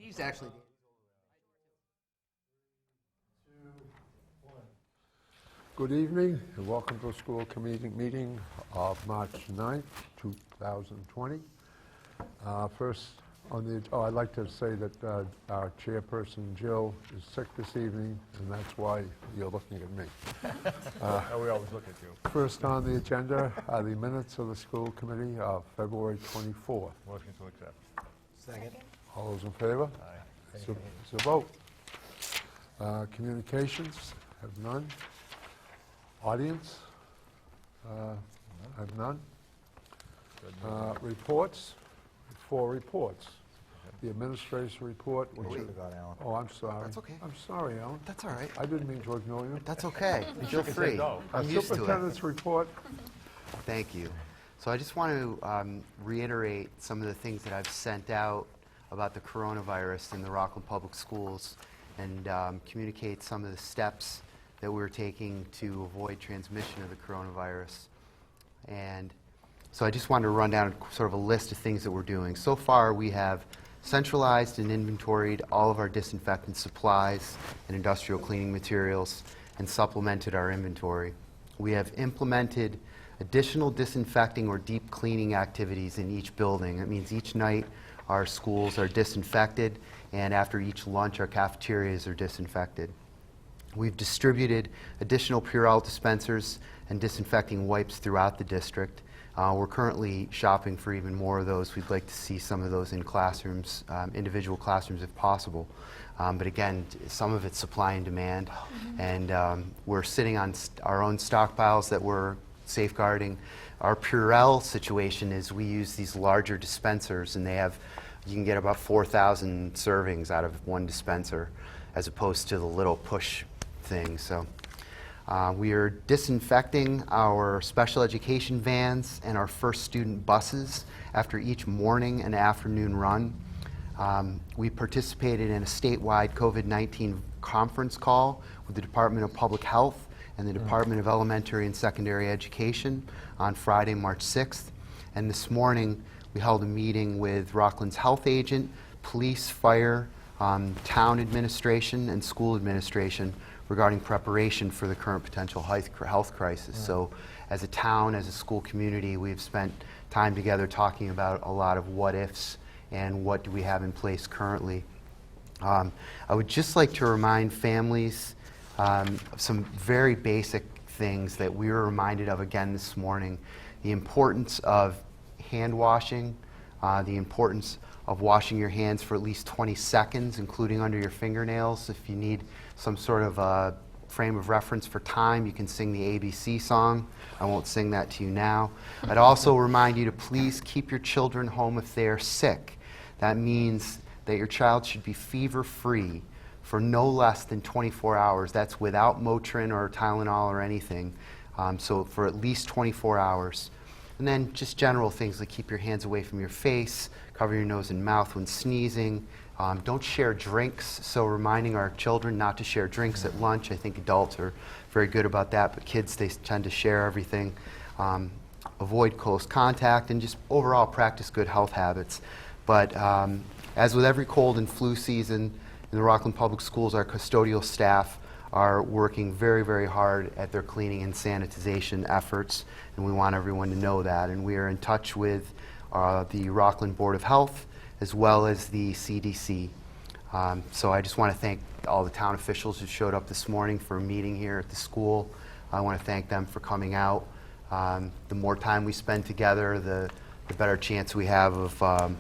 He's actually. Good evening and welcome to the school committee meeting of March 9th, 2020. First on the, I'd like to say that our chairperson Jill is sick this evening and that's why you're looking at me. We always look at you. First on the agenda are the minutes of the school committee of February 24th. Motion to accept. Second. All those in favor? Aye. It's a vote. Communications, have none. Audience, have none. Reports, 4 reports. The administration report, which is... Oh, I'm sorry. That's okay. I'm sorry, Alan. That's all right. I didn't mean to ignore you. That's okay. Feel free. no. I'm used to it. Superintendent's report. Thank you. So I just want to reiterate some of the things that I've sent out about the coronavirus in the Rockland Public Schools and communicate some of the steps that we're taking to avoid transmission of the coronavirus. And so I just wanted to run down sort of a list of things that we're doing. So far we have centralized and inventoried all of our disinfectant supplies and industrial cleaning materials and supplemented our inventory. We have implemented additional disinfecting or deep cleaning activities in each building. That means each night our schools are disinfected and after each lunch our cafeterias are disinfected. We've distributed additional Purell dispensers and disinfecting wipes throughout the district. We're currently shopping for even more of those. We'd like to see some of those in classrooms, individual classrooms if possible. But again, some of it's supply and demand. And we're sitting on our own stockpiles that we're safeguarding. Our Purell situation is we use these larger dispensers and you can get about 4,000 servings out of one dispenser as opposed to the little push thing. So we are disinfecting our special education vans and our first student buses after each morning and afternoon run. We participated in a statewide COVID-19 conference call with the Department of Public Health and the Department of Elementary and Secondary Education on Friday, March 6th. And this morning we held a meeting with Rockland's health agent, police, fire, town administration, and school administration regarding preparation for the current potential health crisis. So as a town, as a school community, we've spent time together talking about a lot of what ifs and what do we have in place currently. I would just like to remind families of some very basic things that we were reminded of again this morning. The importance of hand washing, the importance of washing your hands for at least 20 seconds, including under your fingernails. If you need some sort of a frame of reference for time, you can sing the ABC song. I won't sing that to you now. I'd also remind you to please keep your children home if they are sick. That means that your child should be fever-free for no less than 24 hours. That's without Motrin or Tylenol or anything. So for at least 24 hours. And then just general things like keep your hands away from your face, cover your nose and mouth when sneezing. Don't share drinks, so reminding our children not to share drinks at lunch. I think adults are very good about that, but kids, they tend to share everything. Avoid close contact and just overall practice good health habits. But as with every cold and flu season in the Rockland Public Schools, our custodial staff are working very, very hard at their cleaning and sanitization efforts, and we want everyone to know that. And we are in touch with the Rockland Board of Health as well as the CDC. So I just want to thank all the town officials who showed up this morning for a meeting here at the school. I want to thank them for coming out. The more time we spend together, the better chance we have of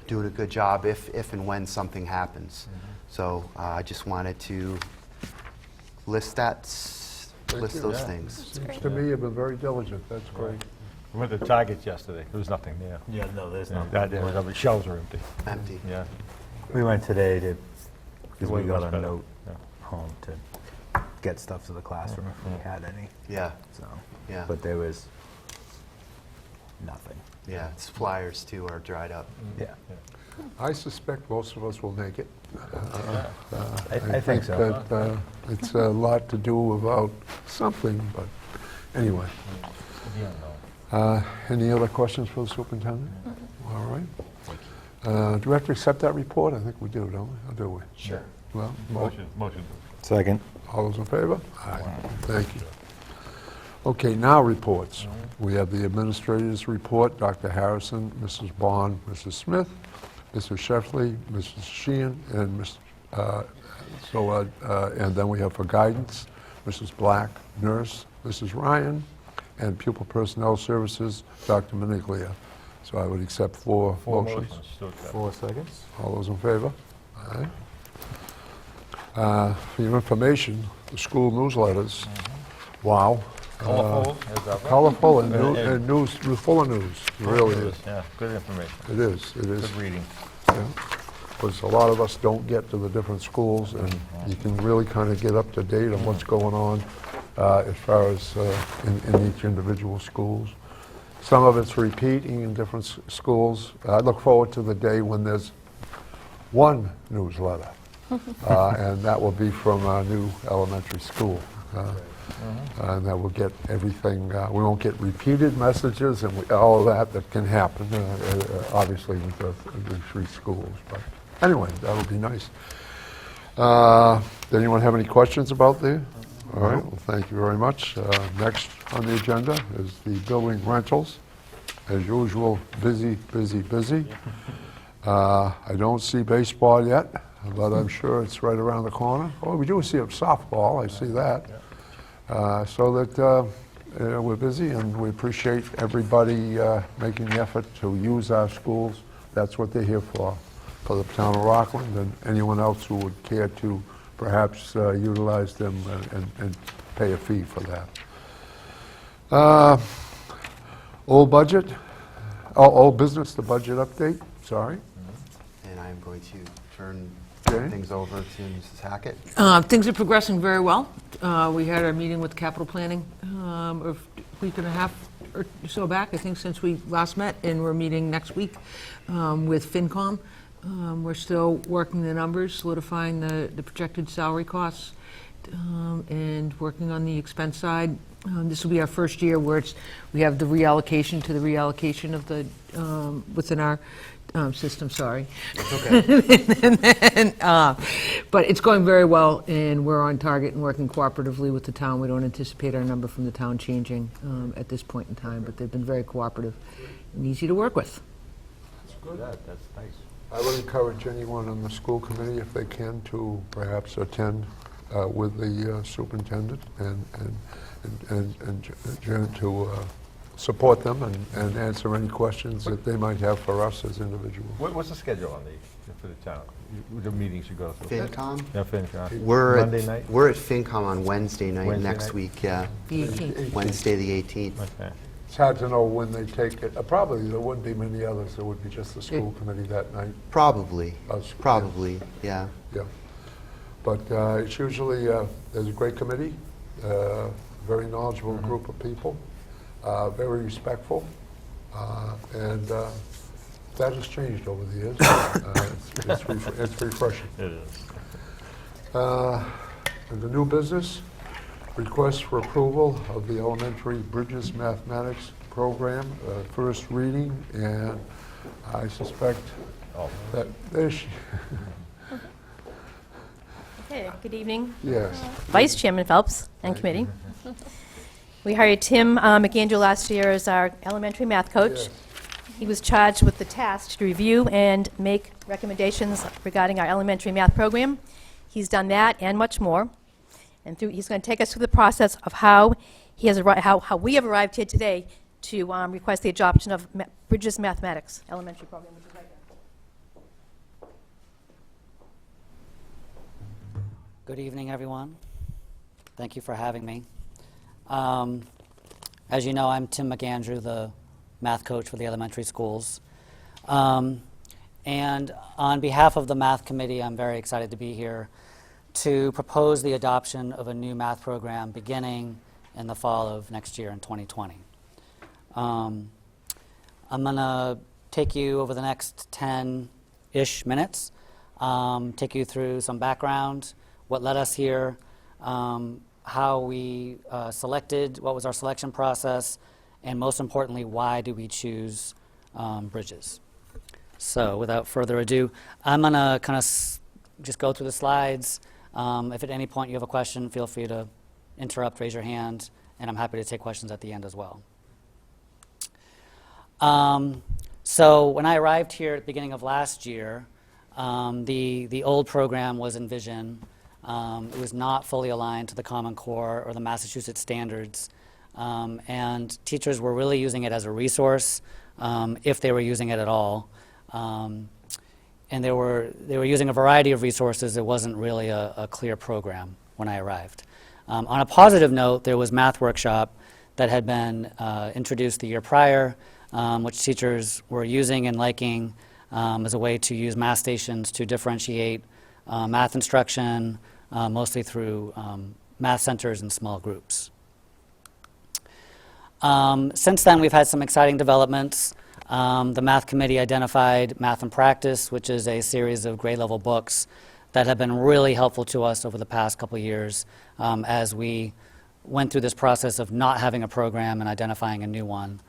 doing a good job if and when something happens. So I just wanted to list those things. Seems to me you've been very diligent. That's great. We went to Target yesterday. There was nothing there. Yeah, no, there's Yeah, nothing. the shelves are empty. Empty. Yeah. We went today because Way we got much a better. note Yeah. home to get stuff to the classroom if we had any. Yeah, So, yeah, but there was nothing. yeah. Suppliers too are dried up. Yeah, I suspect most of us will make it. I think so. That it's a lot to do about something, but anyway. Yeah, no. Any other questions for the superintendent? All right. Do we have to accept that report? I think we do, don't we? Or do we? Sure. Well, Motion. Second. all those in favor? Aye. Thank you. Okay, now reports. We have the administrator's report, Dr. Harrison, Mrs. Bond, Mrs. Smith, Mrs. Sheffley, Mrs. Sheehan, and and then we have for guidance, Mrs. Black, nurse, Mrs. Ryan, and pupil personnel services, Dr. Maniglia. So I would accept four motions. Still accept. 4 seconds. All those in favor? Aye. For your information, the school newsletters, wow. Colorful, as ever. Colorful and And- news, full of news, it really is. Yeah, good information. It is. Good reading. Because a lot of us don't get to the different schools, and you can really kind of get up to date on what's going on as far as in each individual schools. Some of it's repeating in different schools. I look forward to the day when there's one newsletter, and that will be from our new elementary school. And that will get everything, we won't get repeated messages and all of that can happen, obviously, with the 3 schools. But anyway, that'll be nice. Does anyone have any questions about there? All right, well, thank you very much. Next on the agenda is the building rentals. As usual, busy, busy, busy. I don't see baseball yet, but I'm sure it's right around the corner. Oh, we do see a softball, I see that. So that we're busy, and we appreciate everybody making the effort to use our schools. That's what they're here for the town of Rockland, and anyone else who would care to perhaps utilize them and pay a fee for that. Old business, the budget update, sorry. And I'm going to turn Okay. things over to Mrs. Hackett. Things are progressing very well. We had our meeting with capital planning a week and a half or so back, I think, since we last met, and we're meeting next week with FinCom. We're still working the numbers, solidifying the projected salary costs, and working on the expense side. This will be our first year where we have the reallocation to the reallocation of the within our system, sorry. But it's going very well, and we're on target and working cooperatively with the town. We don't anticipate our number from the town changing at this point in time, but they've been very cooperative and easy to work with. That's nice. I would encourage anyone on the school committee, if they can, to perhaps attend with the superintendent and Jen to support them and answer any questions that they might have for us as individuals. What's the schedule on for the town? The meetings you go through? FinCom? Yeah, FinCom. Monday night? We're at FinCom on Wednesday night Wednesday next night? week, yeah. The 18th. Wednesday, the 18th. Okay. It's hard to know when they take it. Probably there wouldn't be many others. There would be just the school committee that night. Probably, Us, yeah. probably, yeah. Yeah. But it's usually, there's a great committee, very knowledgeable group of people, very respectful, and that has changed over the years. It's refreshing. It is. And the new business, request for approval of the elementary Bridges Mathematics program, first reading, and I suspect that there she, Okay, good evening, yes. Vice Chairman Phelps and committee. We hired Tim McAndrew last year as our elementary math coach. Yes. He was charged with the task to review and make recommendations regarding our elementary math program. He's done that and much more. And he's going to take us through the process of how we have arrived here today to request the adoption of Bridges Mathematics elementary program, which is right there. Good evening, everyone. Thank you for having me. As you know, I'm Tim McAndrew, the math coach for the elementary schools. And on behalf of the math committee, I'm very excited to be here to propose the adoption of a new math program beginning in the fall of next year in 2020. I'm going to take you over the next 10-ish minutes, take you through some background, what led us here, how we selected, what was our selection process, and most importantly, why do we choose Bridges. So without further ado, I'm going to kind of just go through the slides. If at any point you have a question, feel free to interrupt, raise your hand, and I'm happy to take questions at the end as well. So when I arrived here at the beginning of last year, the old program was Envision. It was not fully aligned to the Common Core or the Massachusetts standards, and teachers were really using it as a resource, if they were using it at all. And they were using a variety of resources. It wasn't really a clear program when I arrived. On a positive note, there was Math Workshop that had been introduced the year prior, which teachers were using and liking as a way to use math stations to differentiate math instruction, mostly through math centers and small groups. Since then, we've had some exciting developments. The Math Committee identified Math and Practice, which is a series of grade-level books that have been really helpful to us over the past couple of years as we went through this process of not having a program and identifying a new one.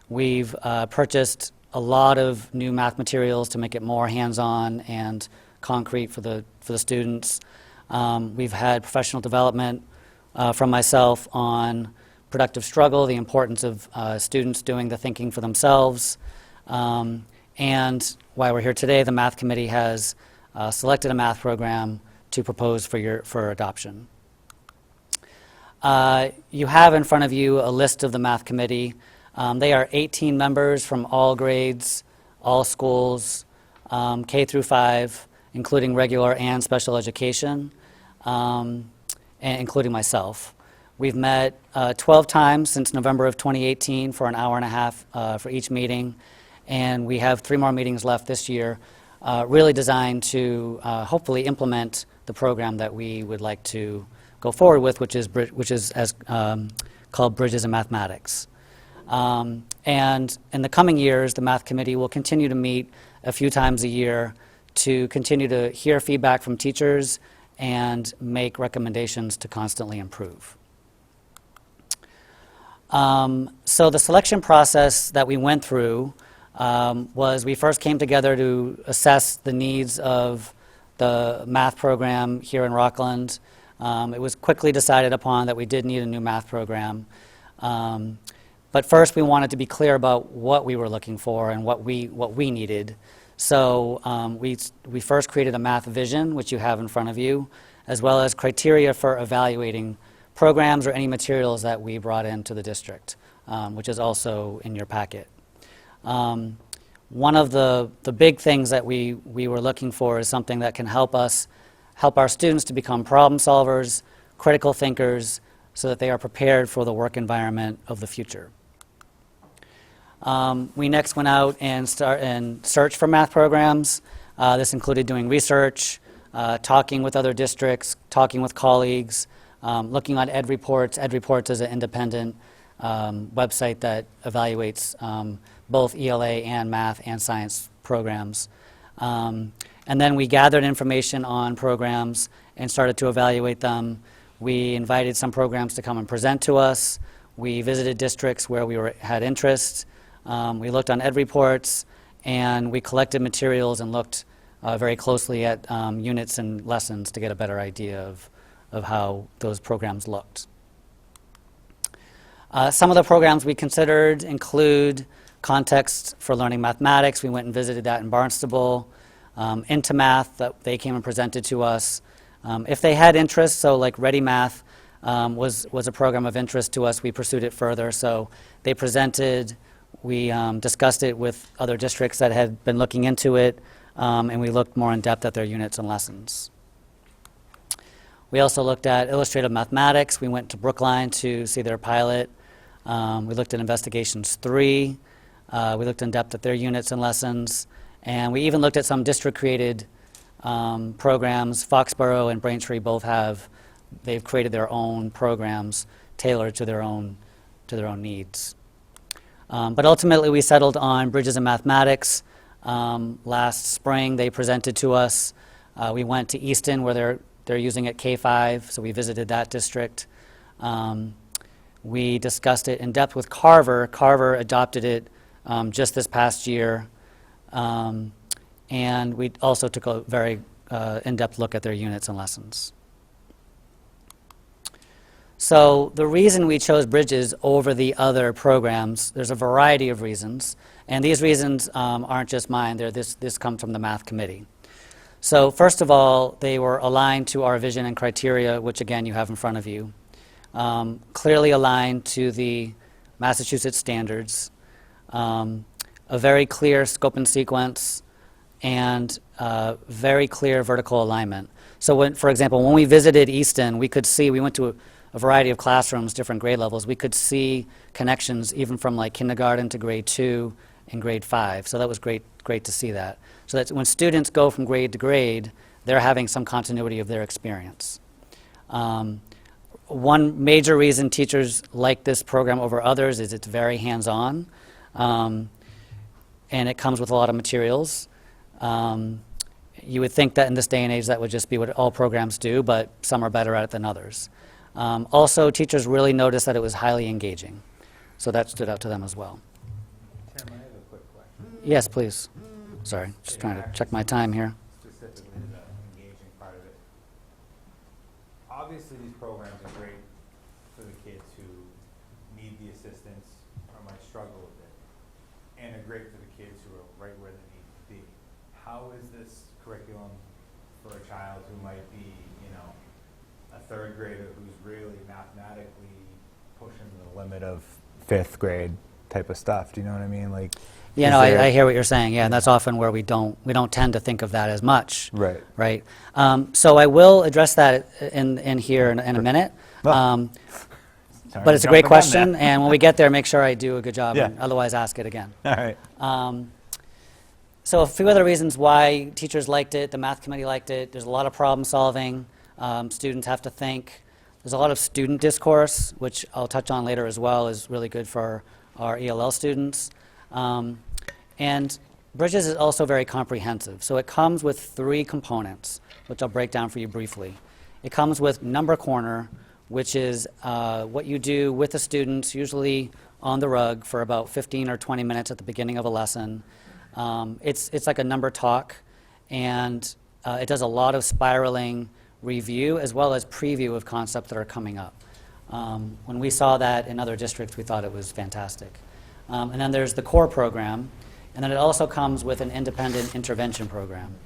We've purchased a lot of new math materials to make it more hands-on and concrete for the students. We've had professional development from myself on productive struggle, the importance of students doing the thinking for themselves. And while we're here today, the Math Committee has selected a math program to propose for adoption. You have in front of you a list of the Math Committee. They are 18 members from all grades, all schools, K through 5, including regular and special education, and including myself. We've met 12 times since November of 2018 for an hour and a half for each meeting, and we have 3 more meetings left this year, really designed to hopefully implement the program that we would like to go forward with, which is called Bridges in Mathematics. And in the coming years, the Math Committee will continue to meet a few times a year to continue to hear feedback from teachers and make recommendations to constantly improve. So the selection process that we went through was we first came together to assess the needs of the math program here in Rockland. It was quickly decided upon that we did need a new math program. But first we wanted to be clear about what we were looking for and what we needed. So we first created a math vision, which you have in front of you, as well as criteria for evaluating programs or any materials that we brought into the district, which is also in your packet. One of the big things that we were looking for is something that can help our students to become problem solvers, critical thinkers, so that they are prepared for the work environment of the future. We next went out and searched for math programs. This included doing research, talking with other districts, talking with colleagues, looking on EdReports. EdReports is an independent website that evaluates both ELA and math and science programs. And then we gathered information on programs and started to evaluate them. We invited some programs to come and present to us. We visited districts where we had interest. We looked on EdReports, and we collected materials and looked very closely at units and lessons to get a better idea of how those programs looked. Some of the programs we considered include Context for Learning Mathematics. We went and visited that in Barnstable. Into Math, that they came and presented to us. If they had interest, so like Ready Math was a program of interest to us, we pursued it further. So they presented, we discussed it with other districts that had been looking into it, and we looked more in depth at their units and lessons. We also looked at Illustrative Mathematics. We went to Brookline to see their pilot. We looked at Investigations 3. We looked in depth at their units and lessons. And we even looked at some district-created programs. Foxborough and Braintree both they've created their own programs tailored to their own needs. But ultimately, we settled on Bridges in Mathematics. Last spring, they presented to us. We went to Easton, where they're using it K-5, so we visited that district. We discussed it in depth with Carver. Carver adopted it just this past year. And we also took a very in-depth look at their units and lessons. So the reason we chose Bridges over the other programs, there's a variety of reasons, and these reasons aren't just mine. This comes from the math committee. So first of all, they were aligned to our vision and criteria, which again you have in front of you. Clearly aligned to the Massachusetts standards, a very clear scope and sequence, and very clear vertical alignment. So when, for example, when we visited Easton, we could see, we went to a variety of classrooms, different grade levels, we could see connections even from like kindergarten to grade 2 and grade 5. So that was great to see that. So that when students go from grade to grade, they're having some continuity of their experience. One major reason teachers like this program over others is it's very hands-on, and it comes with a lot of materials. You would think that in this day and age that would just be what all programs do, but some are better at it than others. Also, teachers really noticed that it was highly engaging, so that stood out to them as well. Tim, I have a quick question. Yes, please. Sorry, just trying to check my time here. Specifically the engaging part of it. Obviously, these programs are great for the kids who need the assistance or might struggle with it, and are great for the kids who are right where they need to be. How is this curriculum for a child who might be, a third grader who's really mathematically pushing the limit of fifth grade type of stuff? Do you know what I mean? Like, Yeah, no, I hear what you're saying. Yeah, and that's often where we don't tend to think of that as much. Right. Right. So I will address that in here in a minute. Sorry, But it's a jumping great on question, that. and when we get there, make sure I do a good job. Yeah. And otherwise, ask it again. All right. So a few other reasons why teachers liked it, the math committee liked it. There's a lot of problem solving. Students have to think. There's a lot of student discourse, which I'll touch on later as well, is really good for our ELL students. And Bridges is also very comprehensive. So it comes with 3 components, which I'll break down for you briefly. It comes with Number Corner, which is what you do with the students, usually on the rug for about 15 or 20 minutes at the beginning of a lesson. It's like a number talk, and it does a lot of spiraling review as well as preview of concepts that are coming up. When we saw that in other districts, we thought it was fantastic. And then there's the core program, and then it also comes with an independent intervention program.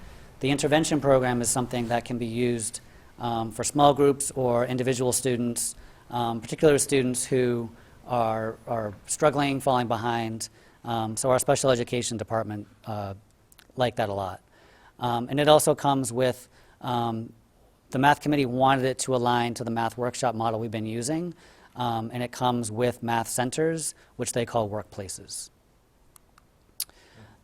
The intervention program is something that can be used for small groups or individual students, particular students who are struggling, falling behind. So our special education department liked that a lot. And it also comes with, the math committee wanted it to align to the math workshop model we've been using, and it comes with math centers, which they call workplaces.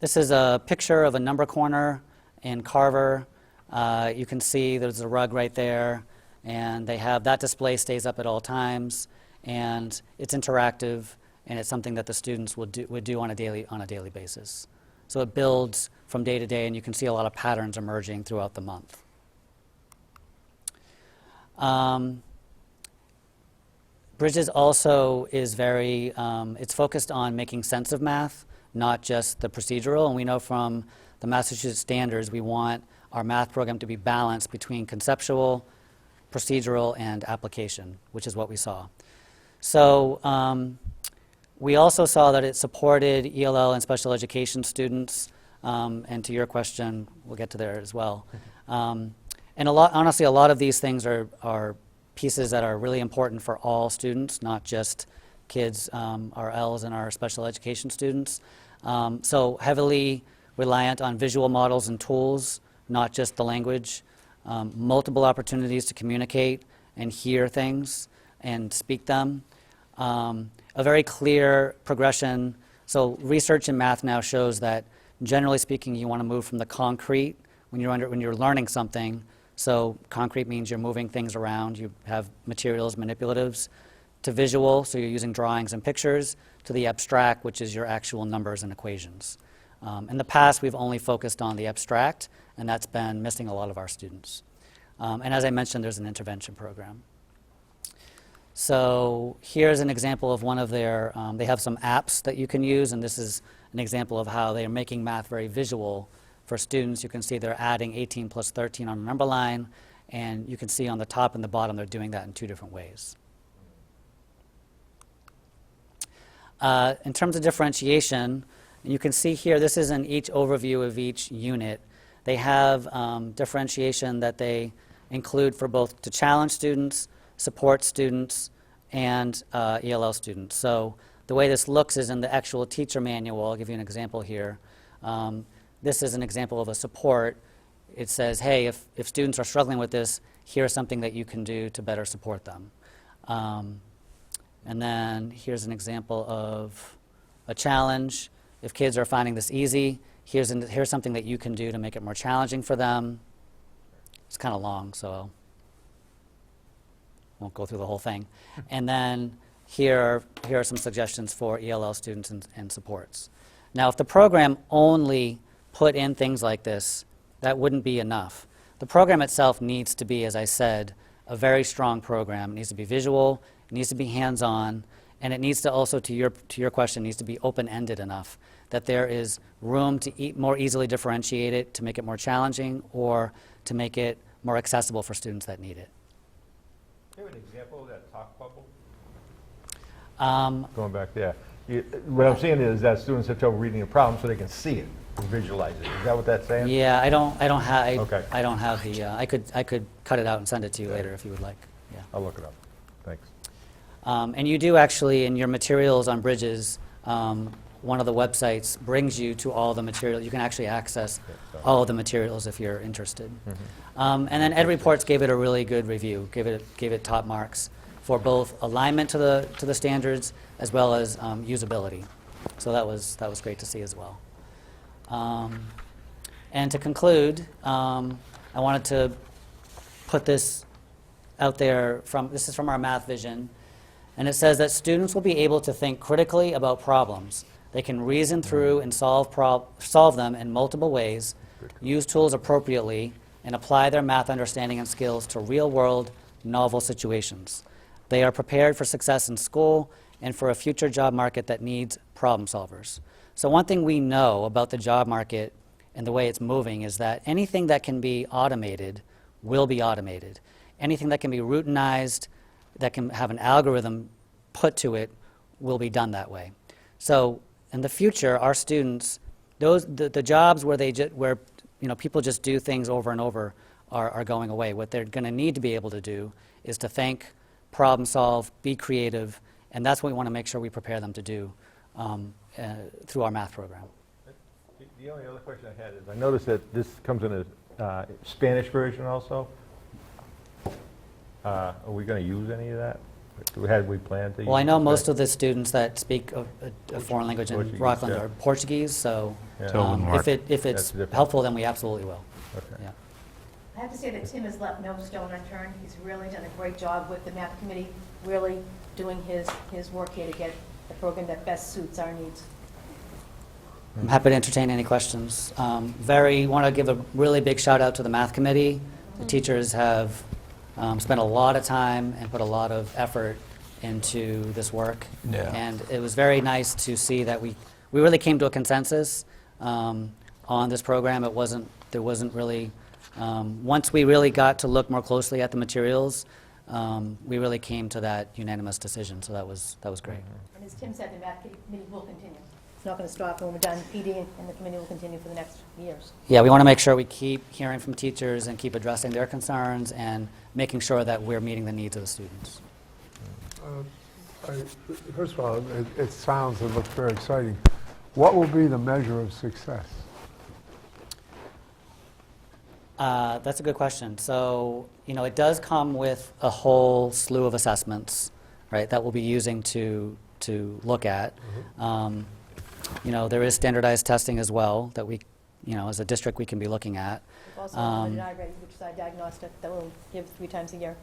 This is a picture of a number corner in Carver. You can see there's a rug right there, and they have that display stays up at all times, and it's interactive, and it's something that the students would do on a daily basis. So it builds from day to day, and you can see a lot of patterns emerging throughout the month. Bridges also is very, it's focused on making sense of math, not just the procedural. And we know from the Massachusetts standards, we want our math program to be balanced between conceptual, procedural, and application, which is what we saw. So we also saw that it supported ELL and special education students. And to your question, we'll get to there as well. And honestly, a lot of these things are pieces that are really important for all students, not just kids, our Ls and our special education students. So heavily reliant on visual models and tools, not just the language. Multiple opportunities to communicate and hear things and speak them. A very clear progression. So research in math now shows that, generally speaking, you want to move from the concrete when you're learning something. So concrete means you're moving things around. You have materials, manipulatives, to visual, so you're using drawings and pictures, to the abstract, which is your actual numbers and equations. In the past, we've only focused on the abstract, and that's been missing a lot of our students. And as I mentioned, there's an intervention program. So here's an example of one of their, they have some apps that you can use, and this is an example of how they are making math very visual for students. You can see they're adding 18 plus 13 on a number line, and you can see on the top and the bottom they're doing that in two different ways. In terms of differentiation, you can see here, this is in each overview of each unit. They have differentiation that they include for both to challenge students, support students, and ELL students. So the way this looks is in the actual teacher manual. I'll give you an example here. This is an example of a support. It says, hey, if students are struggling with this, here's something that you can do to better support them. And then here's an example of a challenge. If kids are finding this easy, here's something that you can do to make it more challenging for them. It's kind of long, so won't go through the whole thing. And then here are some suggestions for ELL students and supports. Now, if the program only put in things like this, that wouldn't be enough. The program itself needs to be, as I said, a very strong program. It needs to be visual, it needs to be hands-on, and it needs to also, to your question, needs to be open-ended enough that there is room to more easily differentiate it, to make it more challenging, or to make it more accessible for students that need it. Do you have an example of that talk bubble? Um, Going back there. What I'm saying is that students have trouble reading the problem so they can see it and visualize it. Is that what that's saying? Yeah, I don't have Okay. I don't have the I could cut it out and send it to you later if you would like. Yeah. I'll look it up. Thanks. And you do actually in your materials on Bridges, one of the websites brings you to all the material. You can actually access all of the materials if you're interested. And then Ed Reports gave it a really good review. Gave it top marks for both alignment to the standards as well as usability. So that was great to see as well. And to conclude, I wanted to put this out there this is from our math vision, and it says that students will be able to think critically about problems. They can reason through and solve them in multiple ways, use tools appropriately, and apply their math understanding and skills to real-world, novel situations. They are prepared for success in school and for a future job market that needs problem solvers. So one thing we know about the job market and the way it's moving is that anything that can be automated will be automated. Anything that can be routinized, that can have an algorithm put to it, will be done that way. So in the future, our students, the jobs where people just do things over and over are going away. What they're going to need to be able to do is to think, problem solve, be creative, and that's what we want to make sure we prepare them to do through our math program. The only other question I had is I noticed that this comes in a Spanish version also. Are we going to use any of that? Had we planned to use Well, I know it? most of the students that speak a foreign language in Portuguese, Rockland yeah. are Portuguese, so Yeah. if it's That's different. helpful, then we absolutely will. Okay. Yeah. I have to say that Tim has left no stone unturned. He's really done a great job with the math committee, really doing his work here to get the program that best suits our needs. I'm happy to entertain any questions. Want to give a really big shout out to the math committee. The teachers have spent a lot of time and put a lot of effort into this work. Yeah. And it was very nice to see that we really came to a consensus on this program. There wasn't really, once we really got to look more closely at the materials, we really came to that unanimous decision. So that was great. And as Tim said, the math committee will continue. It's not going to stop when we're done PD, and the committee will continue for the next years. Yeah, we want to make sure we keep hearing from teachers and keep addressing their concerns and making sure that we're meeting the needs of the students. First of all, it sounds and looks very exciting. What will be the measure of success? That's a good question. So, it does come with a whole slew of assessments, right, that we'll be using to look at. There is standardized testing as well that we, as a district, we can be looking at. We've also implemented iReady, which is our diagnostic that we'll give 3 times a year.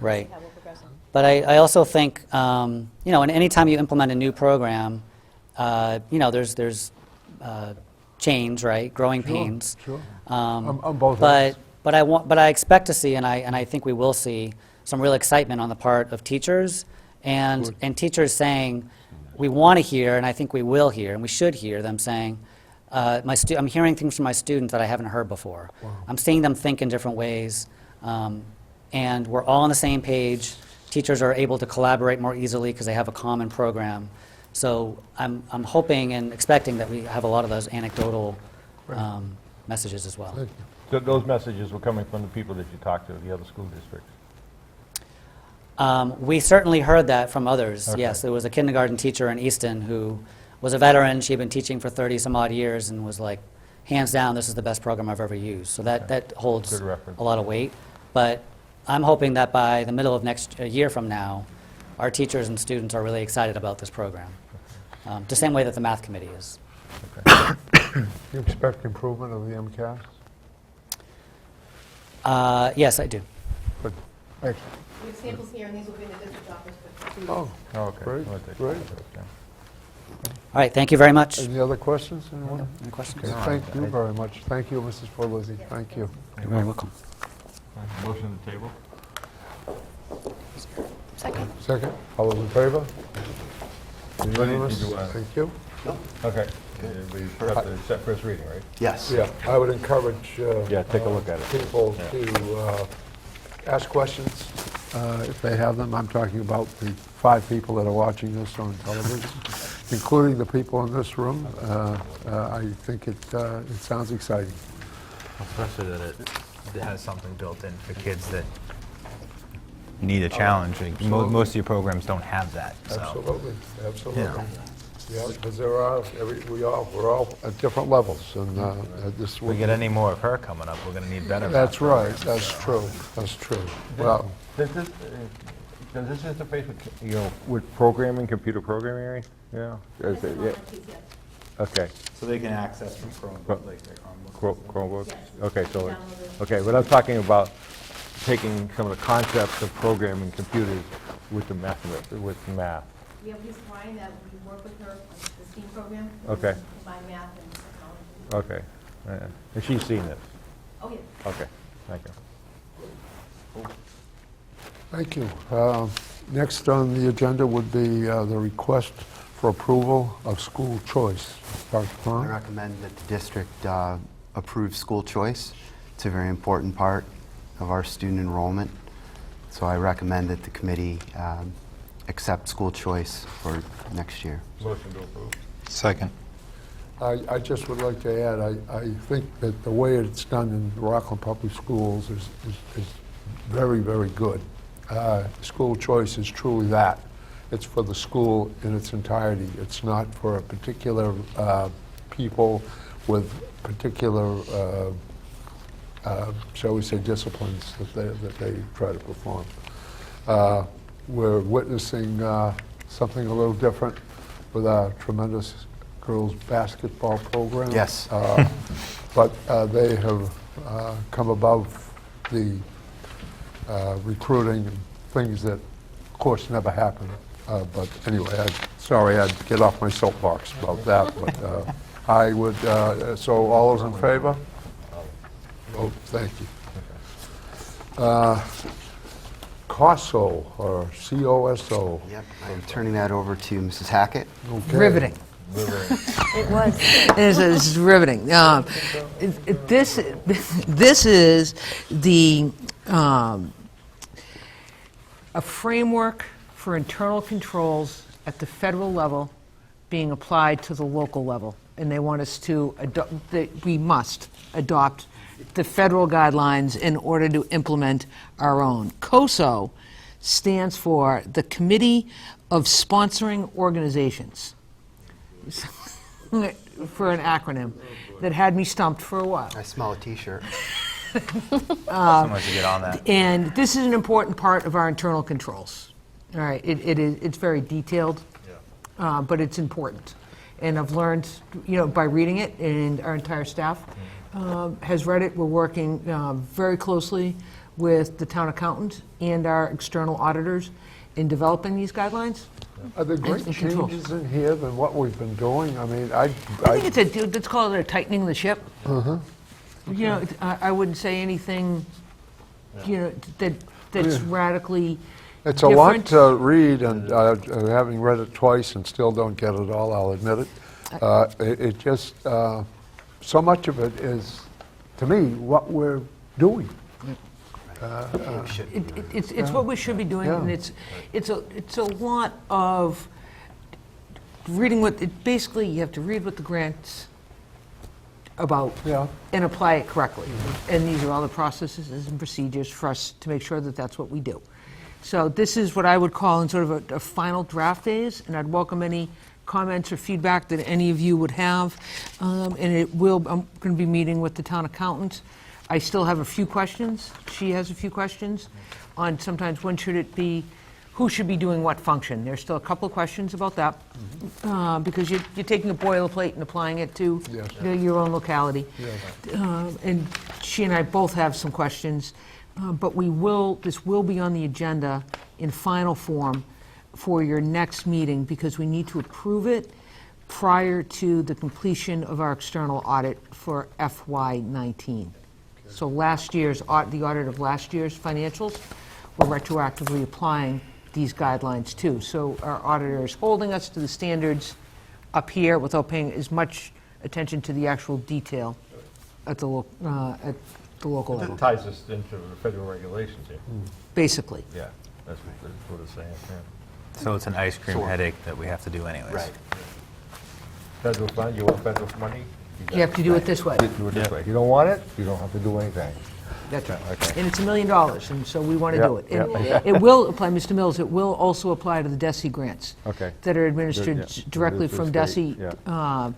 Right. How we're progressing. But I also think, and any time you implement a new program, there's change, right? Growing pains. Sure. Um, On both ends. But I expect to see, and I think we will see, some real excitement on the part of teachers, and teachers saying, we want to hear, and I think we will hear, and we should hear them saying, I'm hearing things from my students that I haven't heard before. I'm seeing them think in different ways, and we're all on the same page. Teachers are able to collaborate more easily because they have a common program. So I'm hoping and expecting that we have a lot of those anecdotal messages as well. Thank you. So those messages were coming from the people that you talked to, the other school districts? We certainly heard that from others, Okay. yes. There was a kindergarten teacher in Easton who was a veteran. She had been teaching for 30-some-odd years and was like, hands down, this is the best program I've ever used. So that holds Good reference. a lot of weight. But I'm hoping that by the middle of next year from now, our teachers and students are really excited about this program, the same way that the math committee is. You expect improvement of the MCAS? Yes, I do. Good. Excellent. We have samples here, and these will be in the district office for 2 weeks. Oh, Oh, okay. Great, I'll take great. that. Okay. All right, thank you very much. Any other questions? Anyone? Any questions? Okay, thank you very much. Thank you, Mrs. Forlizzi. Thank you. You're very welcome. Motion on the table? Second. Second, all those in favor? Did Unanimous? you, Thank you. Okay. We have to set first reading, right? Yes. Yeah, I would encourage Yeah, take a look at it. people Yeah. to ask questions if they have them. I'm talking about the 5 people that are watching this on television, including the people in this room. I think it sounds exciting. Especially that it has something built in for kids that need a challenge. Like, most of your programs don't have that. So. Absolutely, absolutely. Yeah. Yeah, because we're all at different levels, and this If we would get any more of her coming up, we're going to need better. That's right, that's true, that's true. Well, Does this interface with, with programming, computer programming, Amy? Yeah? Is it- yeah. Okay. So they can access from Chromebook, like their Chromebook. Chromebook? Okay, so, okay, but I'm talking about taking some of the concepts of programming computers with the math. We have Lisa Ryan that we work with her on the STEAM program. Okay. Combine math and technology. Okay. And she's seen this? Oh, yeah. Okay, thank you. thank you. Next on the agenda would be the request for approval of school choice. Dr. I Cron? recommend that the district approve school choice. It's a very important part of our student enrollment. So I recommend that the committee accept school choice for next year. Motion to approve. Second. I just would like to add, I think that the way it's done in Rockland Public Schools is very, very good. School choice is truly that. It's for the school in its entirety. It's not for a particular people with particular, shall we say, disciplines that they try to perform. We're witnessing something a little different with our tremendous girls' basketball program. Yes. But they have come above the recruiting and things that, of course, never happened. But anyway, sorry, I'd get off my soapbox about that. But I would, so all those in favor? Oh, thank you. COSO, or COSO. Yep, I'm turning that over to Mrs. Hackett. Okay. Riveting. It was. This is riveting. This is the a framework for internal controls at the federal level being applied to the local level, and they want us to adopt. That we must adopt the federal guidelines in order to implement our own. COSO stands for the Committee of Sponsoring Organizations. For an acronym that had me stumped for a while. I smell a T-shirt. Someone should get on that. And this is an important part of our internal controls. All right, it's very detailed, but it's important. And I've learned, by reading it, and our entire staff has read it. We're working very closely with the town accountant and our external auditors in developing these guidelines. Are there great And controls. changes in here than what we've been doing? I mean, I think let's call it a tightening the ship. I wouldn't say anything, that that's radically It's a lot different. to read, and having read it twice and still don't get it all, I'll admit it. It just, so much of it is, to me, what we're doing. It's what we should be doing, and Yeah. it's a lot of reading basically, you have to read what the grant's about Yeah. and apply it correctly. And these are all the processes and procedures for us to make sure that that's what we do. So this is what I would call in sort of a final draft phase, and I'd welcome any comments or feedback that any of you would have. I'm going to be meeting with the town accountant. I still have a few questions. She has a few questions on sometimes when should it be, who should be doing what function. There's still a couple of questions about that, because you're taking a boilerplate and applying it to Yes. your own locality. Yes. And she and I both have some questions, but this will be on the agenda in final form for your next meeting, because we need to approve it prior to the completion of our external audit for FY19. So last year's, the audit of last year's financials, we're retroactively applying these guidelines too. So our auditor is holding us to the standards up here without paying as much attention to the actual detail at the local level, It ties us into the federal regulations here. basically. Yeah, that's what it's saying, yeah. So it's an ice cream headache that we have to do anyways. Right. Federal fund, you want federal money? You have to do it this way. Do it this way. If you don't want it, you don't have to do anything. That's right. Okay. And it's $1 million, and so we want to do it. Yeah, And yeah. it will apply, Mr. Mills, it will also apply to the DESI grants. Okay. That are administered Yeah. directly The from state, DESI.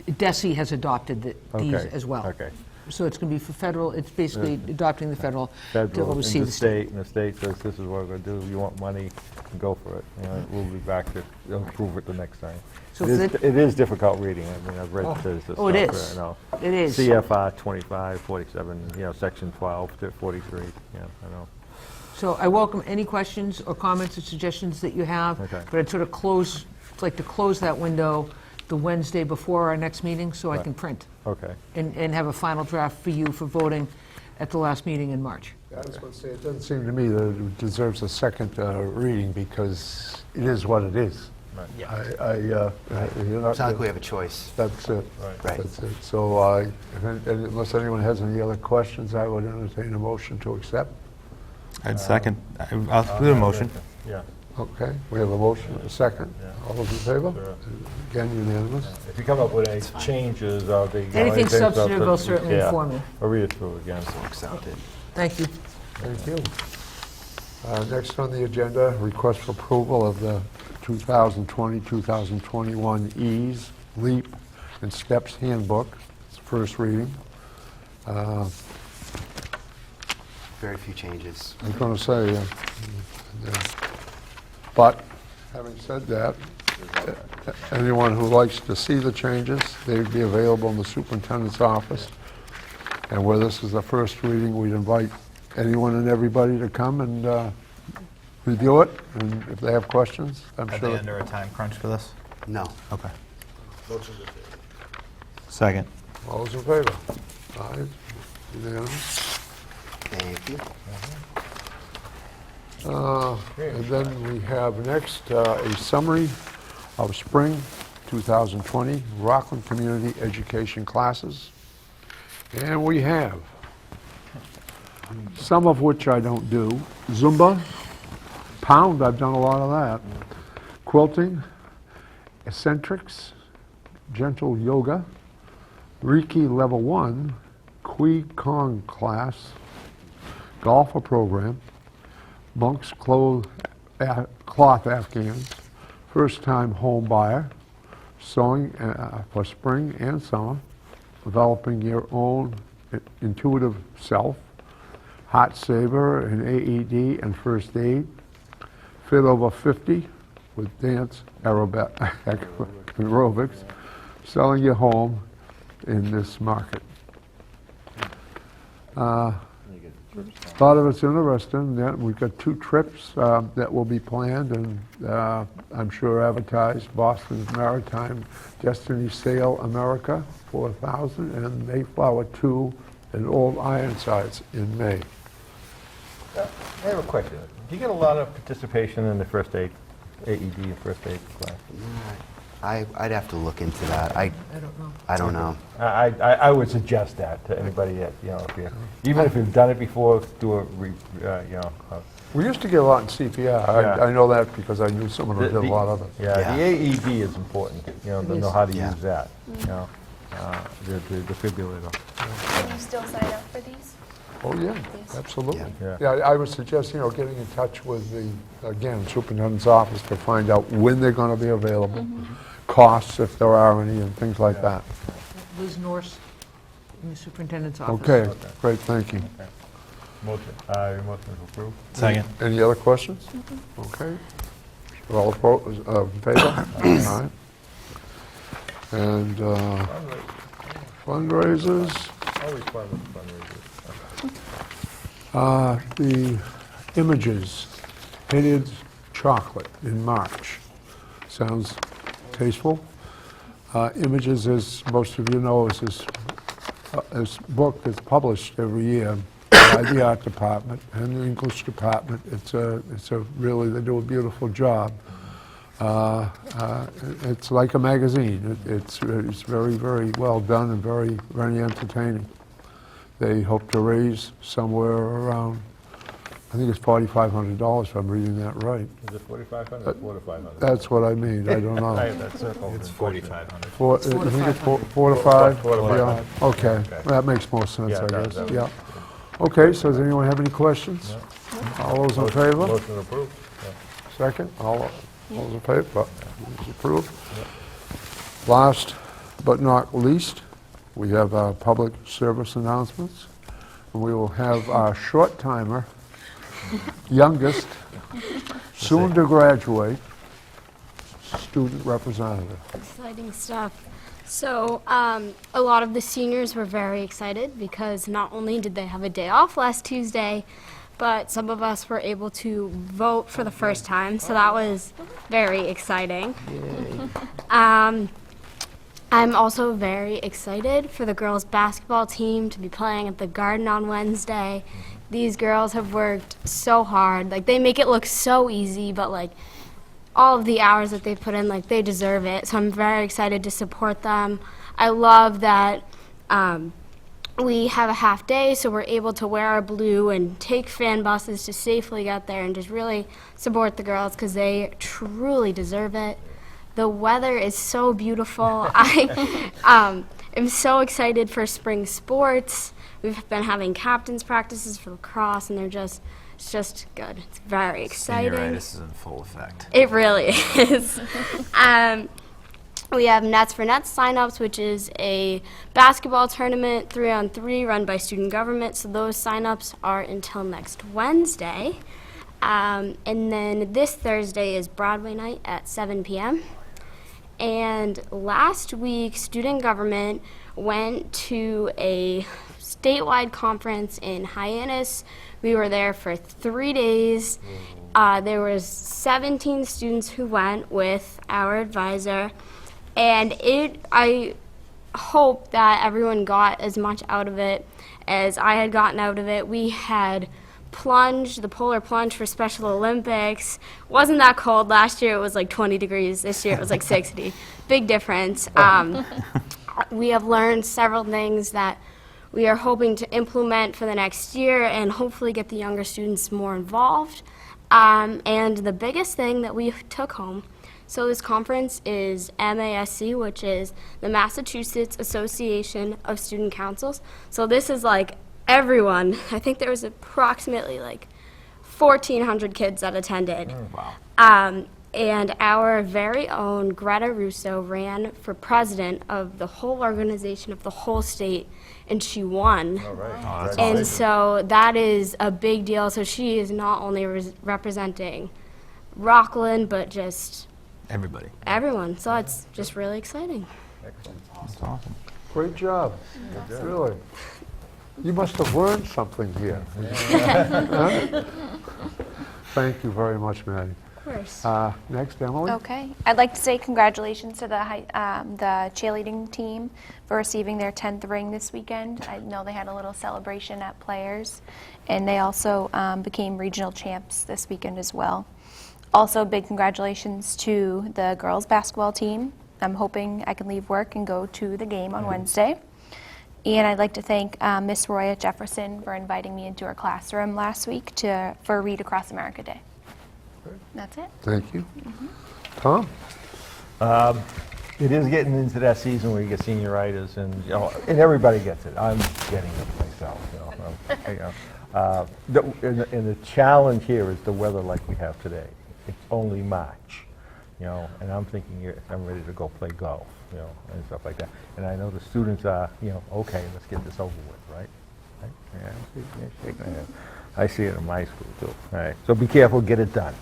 DESI has adopted these Okay, as well. okay. So it's going to be for federal, it's basically adopting the federal to Federal, and oversee the the state. state, and the state says, this is what we're going to do, you want money, go for it. You know, we'll be back to improve it the next time. So It is difficult reading, I mean, I've read this stuff. Oh, it is. You know. It is. CFR 25, 47, section 12 to 43, yeah, I know. So I welcome any questions or comments or suggestions that you have. Okay. But I'd sort of like to close that window the Wednesday before our next meeting so I Right. can print Okay. and have a final draft for you for voting at the last meeting in March. I was going to say, it doesn't seem to me that it deserves a second reading, because it is what it is. Right. You're not- It's not like we have a choice. That's it. Right. That's it. So unless anyone has any other questions, I would entertain a motion to accept. I'd second. I'll do a motion. Yeah. Okay, we have a motion, a second. Yeah. All those in favor? Sure. Again, unanimous. If you come up with any changes or the... Anything substantive, they'll certainly inform you. I'll read it through again. Accepted. Thank you. Thank you. Next on the agenda, request for approval of the 2020-2021 EASE, LEAP, and STEPS Handbook. It's first reading. Very few changes. I was going to say, but having said that, anyone who likes to see the changes, they'd be available in the superintendent's office. And where this is the first reading, we'd invite anyone and everybody to come and review it, and if they have questions, I'm Are sure. they under a time crunch for this? No. Okay. Second. All those in favor? Aye, unanimous. Thank you. And then we have next a summary of spring 2020 Rockland Community Education classes. And we have, some of which I don't do, Zumba, Pound, I've done a lot of that, quilting, eccentrics, gentle yoga, Reiki Level 1, Kui Kong class, golfer program, monk's cloth afghans, first-time home buyer, sewing for spring and summer, developing your own intuitive self, hot saver, an AED and first aid, fit over 50 with dance aerobics, selling your home in this market. A lot of it's interesting. Yeah, we've got 2 trips that will be planned and I'm sure advertised. Boston's Maritime Destiny Sail America, 4,000, and Mayflower 2 and Old Ironsides in May. I have a question. Do you get a lot of participation in the first aid, AED and first aid class? I'd have to look into that. I don't know. I don't know. I would suggest that to anybody that, you know, if you, even if you've done it before, do a, you know. We used to get a lot in CPR. Yeah. I know that because I knew someone who did a lot of it. Yeah, Yeah. the AED is important, you know, to know how to Yeah. use that, you know, the defibrillator. Can you still sign up for these? Oh, yeah, Yes. absolutely. Yeah. Yeah, I would suggest, getting in touch with the, again, superintendent's office to find out when they're going to be available, costs, if there are any, and things like that. Liz Norse, in the superintendent's office. Okay, great, thank you. Motion, your motion is approved. Second. Any other questions? Okay. All in favor? All right. And fundraisers. Always fun with fundraisers. The Images painted chocolate in March. Sounds tasteful. Images, as most of you know, is this book that's published every year by the art department and the English department. It's a really, they do a beautiful job. It's like a magazine. It's very, very well done and very, very entertaining. They hope to raise somewhere around, I think it's $4,500 if I'm reading that right. Is it 4,500 or 4,500? That's what I mean, I don't know. I have that circled. It's 4,500. Four, It's 4 to I think it's 500. 4 to 5? Four to Yeah, 500. okay, Okay. that makes more sense, Yeah, I it does, guess, that yeah. Okay, so does anyone have any questions? All those in favor? Motion approved. Yeah. Second, all those in favor? It's approved. Last but not least, we have our public service announcements. We will have our short timer, youngest, soon to graduate, student representative. Exciting stuff. So, a lot of the seniors were very excited because not only did they have a day off last Tuesday, but some of us were able to vote for the first time, so that was very exciting. I'm also very excited for the girls' basketball team to be playing at the Garden on Wednesday. These girls have worked so hard. Like, they make it look so easy, but, like, all of the hours that they put in, like, they deserve it. So I'm very excited to support them. I love that we have a half day, so we're able to wear our blue and take fan buses to safely get there and just really support the girls because they truly deserve it. The weather is so beautiful. I am so excited for spring sports. We've been having captain's practices for lacrosse, and it's just good. It's very exciting. Senioritis is in full effect. It really is. We have Nets for Nets signups, which is a basketball tournament 3-on-3 run by student government. So those signups are until next Wednesday. And then this Thursday is Broadway night at 7 p.m. And last week, student government went to a statewide conference in Hyannis. We were there for 3 days. There was 17 students who went with our advisor. And I hope that everyone got as much out of it as I had gotten out of it. We had plunge, the polar plunge for Special Olympics. Wasn't that cold. Last year it was like 20 degrees. This year it was like 60. Big difference. We have learned several things that we are hoping to implement for the next year and hopefully get the younger students more involved. And the biggest thing that we took home, so this conference is MASC, which is the Massachusetts Association of Student Councils. So this is like everyone. I think there was approximately like 1,400 kids that attended. Wow. And our very own Greta Russo ran for president of the whole organization of the whole state, and she won. All right. Oh, that's And awesome. so that is a big deal. So she is not only representing Rockland, but just Everybody. everyone. So it's just really exciting. That's awesome. Great job, really. You must have learned something here. Huh? Thank you very much, Maddie. course. Next, Emily. Okay. I'd like to say congratulations to the cheerleading team for receiving their 10th ring this weekend. I know they had a little celebration at Players, and they also became regional champs this weekend as well. Also, big congratulations to the girls basketball team. I'm hoping I can leave work and go to the game on Wednesday. And I'd like to thank Miss Roy at Jefferson for inviting me into her classroom last week for Read Across America Day. That's it. Thank you. Tom? It is getting into that season where you get senioritis, and and everybody gets it. I'm getting it myself. And the challenge here is the weather like we have today. It's only March, and I'm thinking I'm ready to go play golf, and stuff like that. And I know the students are, okay, let's get this over with, right? Yeah, shaking their head. I see it in my school too. All right, so be careful, get it done.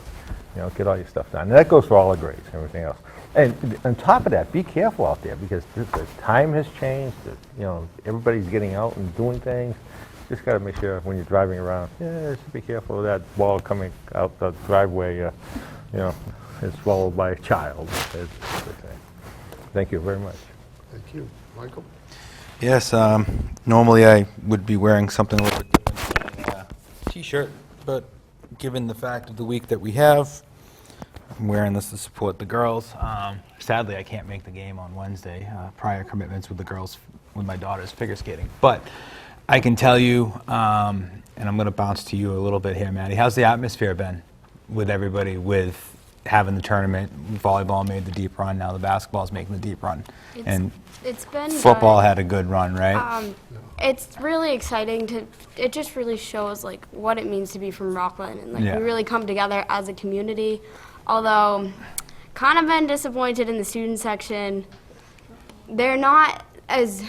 Get all your stuff done. And that goes for all the grades and everything else. And on top of that, be careful out there because the time has changed. Everybody's getting out and doing things. Just got to make sure when you're driving around, just be careful of that ball coming out the driveway. Is swallowed by a child. As they say. Thank you very much. Thank you. Michael? Yes, normally I would be wearing something a little bit different than a T-shirt, but given the fact of the week that we have, I'm wearing this to support the girls. Sadly, I can't make the game on Wednesday. Prior commitments with the girls, with my daughter's figure skating. But I can tell you, and I'm going to bounce to you a little bit here, Maddie. How's the atmosphere been with everybody, with having the tournament? Volleyball made the deep run. Now the basketball's making the deep run. It's been football good. had a good run, right? It's really exciting it just really shows like what it means to be from Rockland, and like Yeah. we really come together as a community. Although kind of been disappointed in the student section. They're not as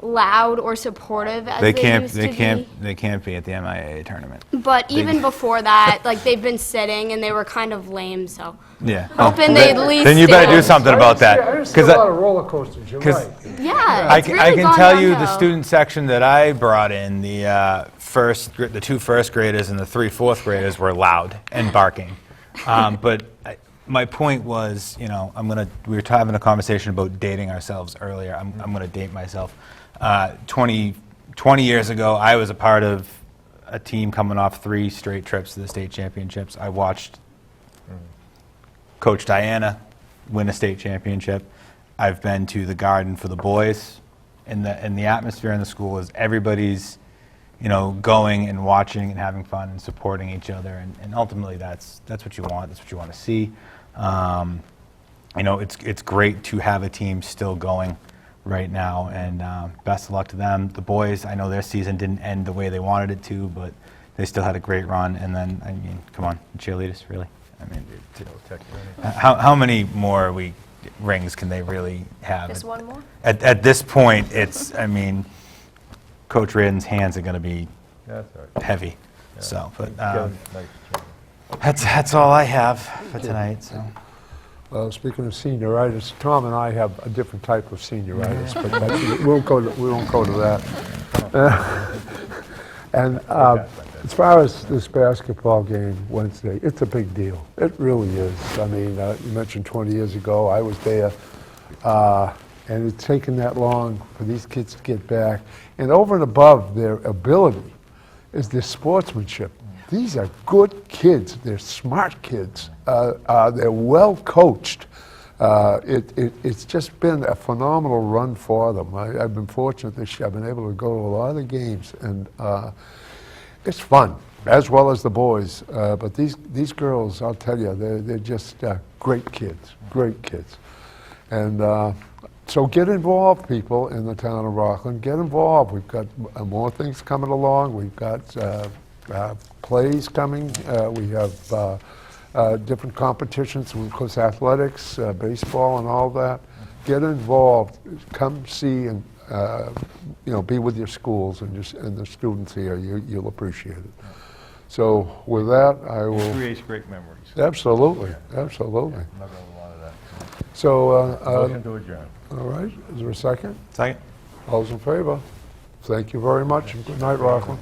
loud or supportive as they used to be. They can't be at the MIAA tournament. But even before that, like they've been sitting and they were kind of lame, so Yeah. hoping they at least Then you better do stand. something about that. I didn't see a lot of roller coasters, you're 'cause- right. Yeah, I it's can, really I can gone tell you the downhill. student section that I brought in, the the 2 first graders and the 3 fourth graders were loud and barking. But my point was, we were having a conversation about dating ourselves earlier. I'm going to date myself. 20 years ago, I was a part of a team coming off 3 straight trips to the state championships. I watched Coach Diana win a state championship. I've been to the Garden for the boys, and the atmosphere in the school is everybody's, going and watching and having fun and supporting each other, and ultimately that's what you want. That's what you want to see. It's great to have a team still going right now, and best of luck to them. The boys, I know their season didn't end the way they wanted it to, but they still had a great run. And then, come on, the cheerleaders, really? How many more rings can they really have? Just one more? At this point, Coach Reardon's hands are going to be That's all right. heavy. So, but Kevin, nice. that's all I have for tonight. So. Speaking of senioritis, Tom and I have a different type of senioritis, but we won't go to that. And as far as this basketball game Wednesday, it's a big deal. It really is. You mentioned 20 years ago, I was there, and it's taken that long for these kids to get back. And over and above their ability is their sportsmanship. These are good kids. They're smart kids. They're well coached. It's just been a phenomenal run for them. I've been fortunate this year. I've been able to go to a lot of the games, and it's fun, as well as the boys. But these girls, I'll tell you, they're just great kids, great kids. And so get involved, people in the town of Rockland. Get involved. We've got more things coming along. We've got plays coming. We have different competitions, of course, athletics, baseball, and all that. Get involved. Come see and be with your schools and the students here. You'll appreciate it. So with that, I It will. creates great memories. Absolutely, absolutely. I'm not gonna lie to that. So, Motion to adjourn. all right. Is there a second? Second. All those in favor? Thank you very much, and good night, Rockland.